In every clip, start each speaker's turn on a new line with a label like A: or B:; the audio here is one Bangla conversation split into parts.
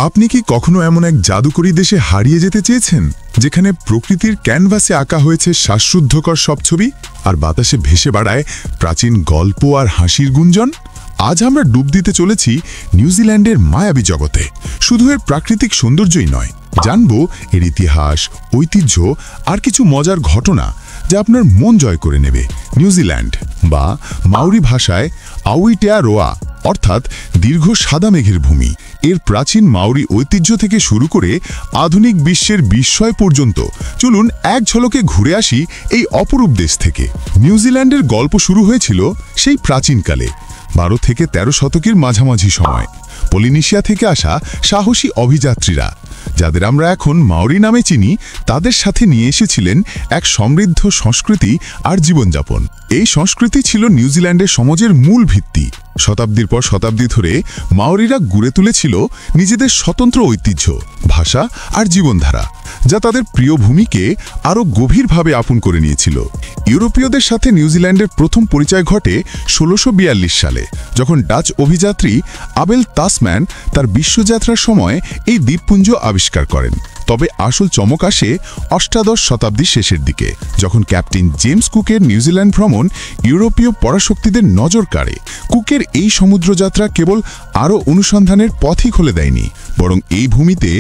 A: আপনি কি কখনো এমন এক জাদুকরী দেশে হারিয়ে যেতে চেয়েছেন, যেখানে প্রকৃতির ক্যানভাসে আঁকা হয়েছে শ্বাসরুদ্ধকর সব ছবি, আর বাতাসে ভেসে বেড়ায় প্রাচীন গল্প আর হাসির গুঞ্জন? আজ আমরা ডুব দিতে চলেছি নিউজিল্যান্ডের মায়াবী জগতে। শুধু এর প্রাকৃতিক সৌন্দর্যই নয়, জানব এর ইতিহাস, ঐতিহ্য আর কিছু মজার ঘটনা যা আপনার মন জয় করে নেবে। নিউজিল্যান্ড বা মাউরি ভাষায় আউইটেয়ারোয়া অর্থাৎ দীর্ঘ সাদা মেঘের ভূমি। এর প্রাচীন মাউরি ঐতিহ্য থেকে শুরু করে আধুনিক বিশ্বের বিস্ময় পর্যন্ত চলুন এক ঝলকে ঘুরে আসি এই অপরূপ দেশ থেকে। নিউজিল্যান্ডের গল্প শুরু হয়েছিল সেই প্রাচীনকালে, 12 থেকে 13 শতকের মাঝামাঝি সময়। পলিনেশিয়া থেকে আসা সাহসী অভিযাত্রীরা, যাদের আমরা এখন মাউরি নামে চিনি, তাদের সাথে নিয়ে এসেছিলেন এক সমৃদ্ধ সংস্কৃতি আর জীবনযাপন। এই সংস্কৃতি ছিল নিউজিল্যান্ডের সমাজের মূল ভিত্তি। শতাব্দীর পর শতাব্দী ধরে মাউরিরা গড়ে তুলেছিল নিজেদের স্বতন্ত্র ঐতিহ্য, ভাষা আর জীবনধারা, যা তাদের প্রিয় ভূমিকে আরও গভীরভাবে আপন করে নিয়েছিল। ইউরোপীয়দের সাথে নিউজিল্যান্ডের প্রথম পরিচয় ঘটে 1642 সালে, যখন ডাচ অভিযাত্রী আবেল তাসম্যান তার বিশ্বযাত্রার সময় এই দ্বীপপুঞ্জ আবিষ্কার করেন। তবে আসল চমক আসে অষ্টাদশ শতাব্দীর শেষের দিকে, যখন ক্যাপ্টেন জেমস কুকের নিউজিল্যান্ড ভ্রমণ ইউরোপীয় পরাশক্তিদের নজর কাড়ে। কুকের এই সমুদ্রযাত্রা কেবল আরও অনুসন্ধানের পথই খুলে দেয়নি, বরং এই ভূমিতে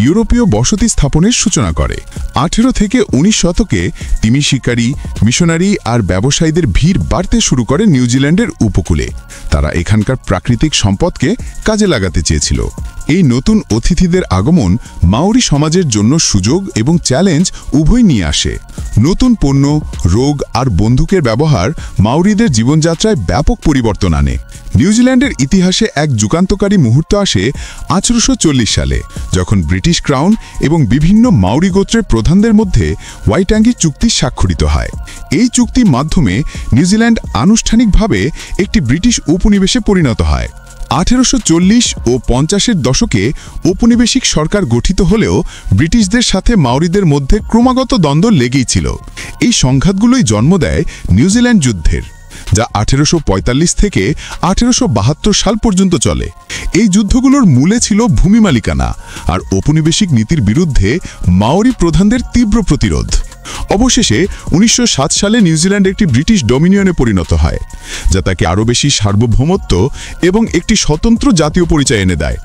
A: ইউরোপীয় বসতি স্থাপনের সূচনা করে। 18 থেকে 19 শতকে তিমি শিকারী, মিশনারি আর ব্যবসায়ীদের ভিড় বাড়তে শুরু করে নিউজিল্যান্ডের উপকূলে। তারা এখানকার প্রাকৃতিক সম্পদকে কাজে লাগাতে চেয়েছিল। এই নতুন অতিথিদের আগমন মাউরি সমাজের জন্য সুযোগ এবং চ্যালেঞ্জ উভয় নিয়ে আসে। নতুন পণ্য, রোগ আর বন্দুকের ব্যবহার মাউরিদের জীবনযাত্রায় ব্যাপক পরিবর্তন আনে। নিউজিল্যান্ডের ইতিহাসে এক যুগান্তকারী মুহূর্ত আসে 1840 সালে, যখন ব্রিটিশ ক্রাউন এবং বিভিন্ন মাউরি গোত্রের প্রধানদের মধ্যে ওয়াইটাঙ্গি চুক্তি স্বাক্ষরিত হয়। এই চুক্তির মাধ্যমে নিউজিল্যান্ড আনুষ্ঠানিকভাবে একটি ব্রিটিশ উপনিবেশে পরিণত হয়। 1840 ও 50-এর দশকে ঔপনিবেশিক সরকার গঠিত হলেও ব্রিটিশদের সাথে মাউরিদের মধ্যে ক্রমাগত দ্বন্দ্ব লেগেই ছিল। এই সংঘাতগুলোই জন্ম দেয় নিউজিল্যান্ড যুদ্ধের, যা 1845 থেকে 1872 সাল পর্যন্ত চলে। এই যুদ্ধগুলোর মূলে ছিল ভূমি মালিকানা আর ঔপনিবেশিক নীতির বিরুদ্ধে মাউরি প্রধানদের তীব্র প্রতিরোধ। অবশেষে 1907 সালে নিউজিল্যান্ড একটি ব্রিটিশ ডমিনিয়নে পরিণত হয়, যা তাকে আরও বেশি সার্বভৌমত্ব এবং একটি স্বতন্ত্র জাতীয় পরিচয় এনে দেয়।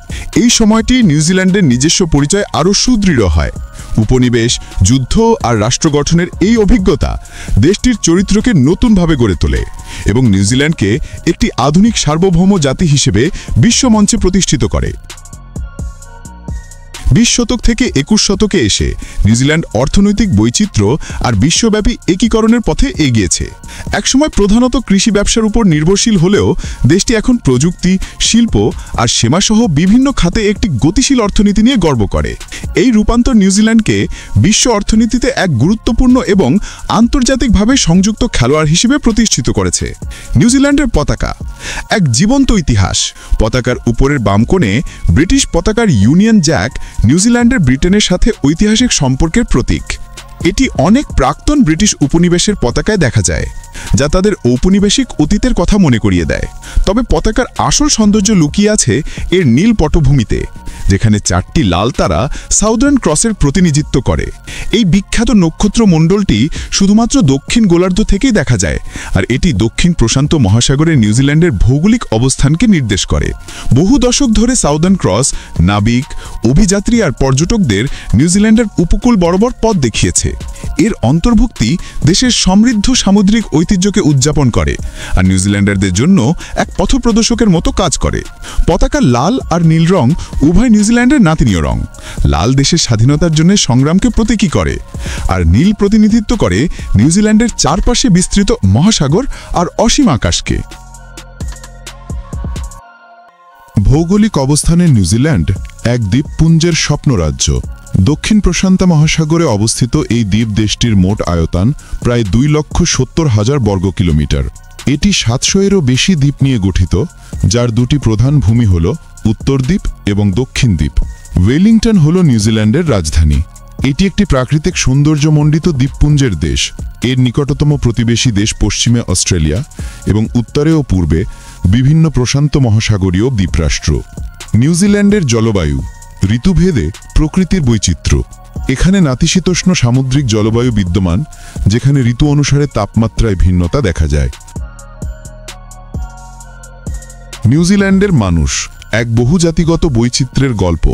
A: এই সময়টি নিউজিল্যান্ডের নিজস্ব পরিচয় আরও সুদৃঢ় হয়। উপনিবেশ, যুদ্ধ আর রাষ্ট্র গঠনের এই অভিজ্ঞতা দেশটির চরিত্রকে নতুনভাবে গড়ে তোলে এবং নিউজিল্যান্ডকে একটি আধুনিক সার্বভৌম জাতি হিসেবে বিশ্বমঞ্চে প্রতিষ্ঠিত করে। 20 শতক থেকে 21 শতকে এসে নিউজিল্যান্ড অর্থনৈতিক বৈচিত্র্য আর বিশ্বব্যাপী একীকরণের পথে এগিয়েছে। একসময় প্রধানত কৃষি ব্যবসার উপর নির্ভরশীল হলেও দেশটি এখন প্রযুক্তি, শিল্প আর সেবাসহ বিভিন্ন খাতে একটি গতিশীল অর্থনীতি নিয়ে গর্ব করে। এই রূপান্তর নিউজিল্যান্ডকে বিশ্ব অর্থনীতিতে এক গুরুত্বপূর্ণ এবং আন্তর্জাতিকভাবে সংযুক্ত খেলোয়াড় হিসেবে প্রতিষ্ঠিত করেছে। নিউজিল্যান্ডের পতাকা এক জীবন্ত ইতিহাস। পতাকার উপরের বাম কোণে ব্রিটিশ পতাকার ইউনিয়ন জ্যাক নিউজিল্যান্ডের ব্রিটেনের সাথে ঐতিহাসিক সম্পর্কের প্রতীক। এটি অনেক প্রাক্তন ব্রিটিশ উপনিবেশের পতাকায় দেখা যায়, যা তাদের ঔপনিবেশিক অতীতের কথা মনে করিয়ে দেয়। তবে পতাকার আসল সৌন্দর্য লুকিয়ে আছে এর নীল পটভূমিতে, যেখানে 4টি লাল তারা সাউদার্ন ক্রসের প্রতিনিধিত্ব করে। এই বিখ্যাত নক্ষত্র মণ্ডলটি শুধুমাত্র দক্ষিণ গোলার্ধ থেকেই দেখা যায়, আর এটি দক্ষিণ প্রশান্ত মহাসাগরে নিউজিল্যান্ডের ভৌগোলিক অবস্থানকে নির্দেশ করে। বহু দশক ধরে সাউদার্ন ক্রস নাবিক, অভিযাত্রী আর পর্যটকদের নিউজিল্যান্ডের উপকূল বরাবর পথ দেখিয়েছে। এর অন্তর্ভুক্তি দেশের সমৃদ্ধ সামুদ্রিক ঐতিহ্যকে উদযাপন করে আর নিউজিল্যান্ডারদের জন্য এক পথপ্রদর্শকের মতো কাজ করে। পতাকার লাল আর নীল রং উভয় নিউজিল্যান্ডের নাতিনীয় রং। লাল দেশের স্বাধীনতার জন্য সংগ্রামকে প্রতীকী করে, আর নীল প্রতিনিধিত্ব করে নিউজিল্যান্ডের চারপাশে বিস্তৃত মহাসাগর আর অসীম আকাশকে। ভৌগোলিক অবস্থানে নিউজিল্যান্ড এক দ্বীপপুঞ্জের স্বপ্নরাজ্য। দক্ষিণ প্রশান্ত মহাসাগরে অবস্থিত এই দ্বীপ দেশটির মোট আয়তন প্রায় 2,70,000 বর্গ কিলোমিটার। এটি 700-এরও বেশি দ্বীপ নিয়ে গঠিত, যার দুটি প্রধান ভূমি হল উত্তর দ্বীপ এবং দক্ষিণ দ্বীপ। ওয়েলিংটন হল নিউজিল্যান্ডের রাজধানী। এটি একটি প্রাকৃতিক সৌন্দর্যমণ্ডিত দ্বীপপুঞ্জের দেশ। এর নিকটতম প্রতিবেশী দেশ পশ্চিমে অস্ট্রেলিয়া এবং উত্তরে ও পূর্বে বিভিন্ন প্রশান্ত মহাসাগরীয় দ্বীপরাষ্ট্র। নিউজিল্যান্ডের জলবায়ু ঋতুভেদে প্রকৃতির বৈচিত্র্য। এখানে নাতিশীতোষ্ণ সামুদ্রিক জলবায়ু বিদ্যমান, যেখানে ঋতু অনুসারে তাপমাত্রায় ভিন্নতা দেখা যায়। নিউজিল্যান্ডের মানুষ এক বহুজাতিগত বৈচিত্র্যের গল্প।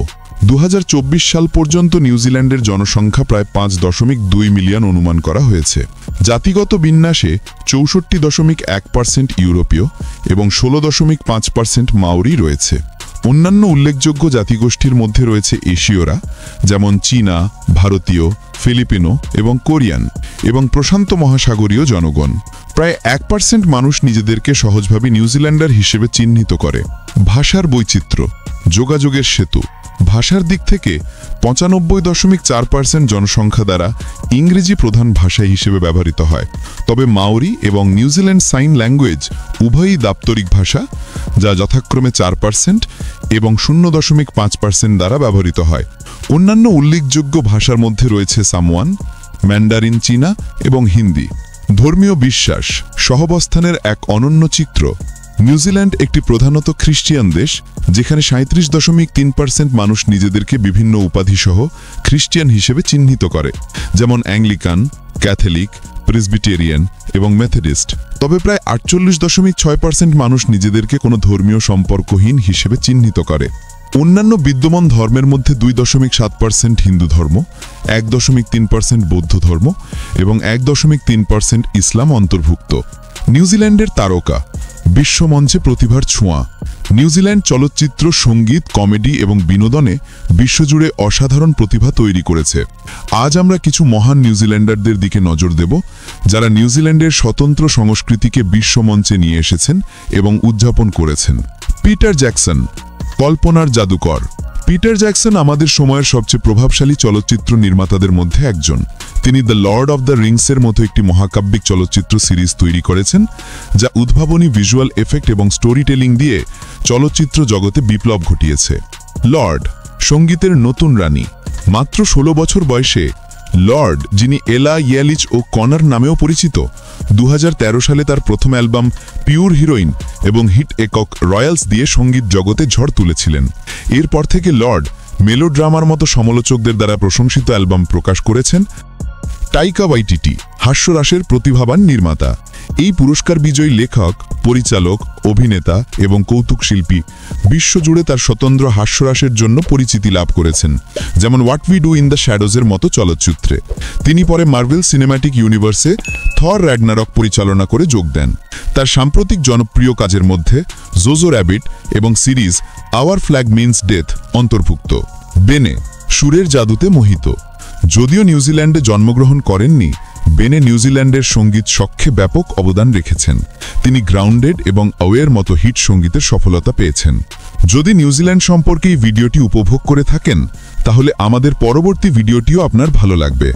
A: 2024 সাল পর্যন্ত নিউজিল্যান্ডের জনসংখ্যা প্রায় 5.2 মিলিয়ন অনুমান করা হয়েছে। জাতিগত বিন্যাসে 64.1% ইউরোপীয় এবং 16.5% মাওরি রয়েছে। অন্যান্য উল্লেখযোগ্য জাতিগোষ্ঠীর মধ্যে রয়েছে এশীয়রা, যেমন চীনা, ভারতীয়, ফিলিপিনো এবং কোরিয়ান, এবং প্রশান্ত মহাসাগরীয় জনগণ। প্রায় 1% মানুষ নিজেদেরকে সহজভাবে নিউজিল্যান্ডার হিসেবে চিহ্নিত করে। ভাষার বৈচিত্র্য, যোগাযোগের সেতু। ভাষার দিক থেকে 95.4% জনসংখ্যা দ্বারা ইংরেজি প্রধান ভাষা হিসেবে ব্যবহৃত হয়, তবে মাওরি এবং নিউজিল্যান্ড সাইন ল্যাঙ্গুয়েজ উভয়ই দাপ্তরিক ভাষা, যা যথাক্রমে 4% এবং 0.5% দ্বারা ব্যবহৃত হয়। অন্যান্য উল্লেখযোগ্য ভাষার মধ্যে রয়েছে সামোয়ান, ম্যান্ডারিন চীনা এবং হিন্দি। ধর্মীয় বিশ্বাস, সহাবস্থানের এক অনন্য চিত্র। নিউজিল্যান্ড একটি প্রধানত খ্রিস্টিয়ান দেশ, যেখানে 37.3% মানুষ নিজেদেরকে বিভিন্ন উপাধিসহ খ্রিস্টিয়ান হিসেবে চিহ্নিত করে, যেমন অ্যাংলিকান, ক্যাথলিক, প্রেসবিটেরিয়ান এবং মেথডিস্ট। তবে প্রায় 48.6% মানুষ নিজেদেরকে কোনো ধর্মীয় সম্পর্কহীন হিসেবে চিহ্নিত করে। অন্যান্য বিদ্যমান ধর্মের মধ্যে 2.7% হিন্দু ধর্ম, 1.3% বৌদ্ধ ধর্ম এবং 1.3% ইসলাম অন্তর্ভুক্ত। নিউজিল্যান্ডের তারকা, বিশ্বমঞ্চে প্রতিভার ছোঁয়া। নিউজিল্যান্ড চলচ্চিত্র, সঙ্গীত, কমেডি এবং বিনোদনে বিশ্বজুড়ে অসাধারণ প্রতিভা তৈরি করেছে। আজ আমরা কিছু মহান নিউজিল্যান্ডারদের দিকে নজর দেব, যারা নিউজিল্যান্ডের স্বতন্ত্র সংস্কৃতিকে বিশ্বমঞ্চে নিয়ে এসেছেন এবং উদযাপন করেছেন। পিটার জ্যাকসন, কল্পনার জাদুকর। পিটার জ্যাকসন আমাদের সময়ের সবচেয়ে প্রভাবশালী চলচ্চিত্র নির্মাতাদের মধ্যে একজন। তিনি দ্য লর্ড অব দ্য রিংসের মতো একটি মহাকাব্যিক চলচ্চিত্র সিরিজ তৈরি করেছেন, যা উদ্ভাবনী ভিজুয়াল এফেক্ট এবং স্টোরি টেলিং দিয়ে চলচ্চিত্র জগতে বিপ্লব ঘটিয়েছে। লর্ড, সঙ্গীতের নতুন রানী। মাত্র 16 বছর বয়সে লর্ড, যিনি এলা ইয়ালিচ ও কনার নামেও পরিচিত, 2013 সালে তার প্রথম অ্যালবাম পিওর হিরোইন এবং হিট একক রয়্যালস দিয়ে সঙ্গীত জগতে ঝড় তুলেছিলেন। এরপর থেকে লর্ড মেলোড্রামার মতো সমালোচকদের দ্বারা প্রশংসিত অ্যালবাম প্রকাশ করেছেন। টাইকা ওয়াইটিটি, হাস্যরসের প্রতিভাবান নির্মাতা। এই পুরস্কার বিজয়ী লেখক, পরিচালক, অভিনেতা এবং কৌতুক শিল্পী বিশ্বজুড়ে তার স্বতন্ত্র হাস্যরসের জন্য পরিচিতি লাভ করেছেন, যেমন what we do in the শ্যাডোজের মতো চলচ্চিত্রে। তিনি পরে মার্ভেল সিনেম্যাটিক ইউনিভার্সে থর র্যাগনারক পরিচালনা করে যোগ দেন। তার সাম্প্রতিক জনপ্রিয় কাজের মধ্যে জোজো র্যাবিট এবং series our flag means death অন্তর্ভুক্ত। বেনে, সুরের জাদুতে মোহিত। যদিও নিউজিল্যান্ডে জন্মগ্রহণ করেননি, বেনে নিউজিল্যান্ডের সঙ্গীত শখে ব্যাপক অবদান রেখেছেন। তিনি গ্রাউন্ডেড এবং অওয়ের মতো হিট সঙ্গীতের সফলতা পেয়েছেন। যদি নিউজিল্যান্ড সম্পর্কে এই ভিডিওটি উপভোগ করে থাকেন, তাহলে আমাদের পরবর্তী ভিডিওটিও আপনার ভালো লাগবে।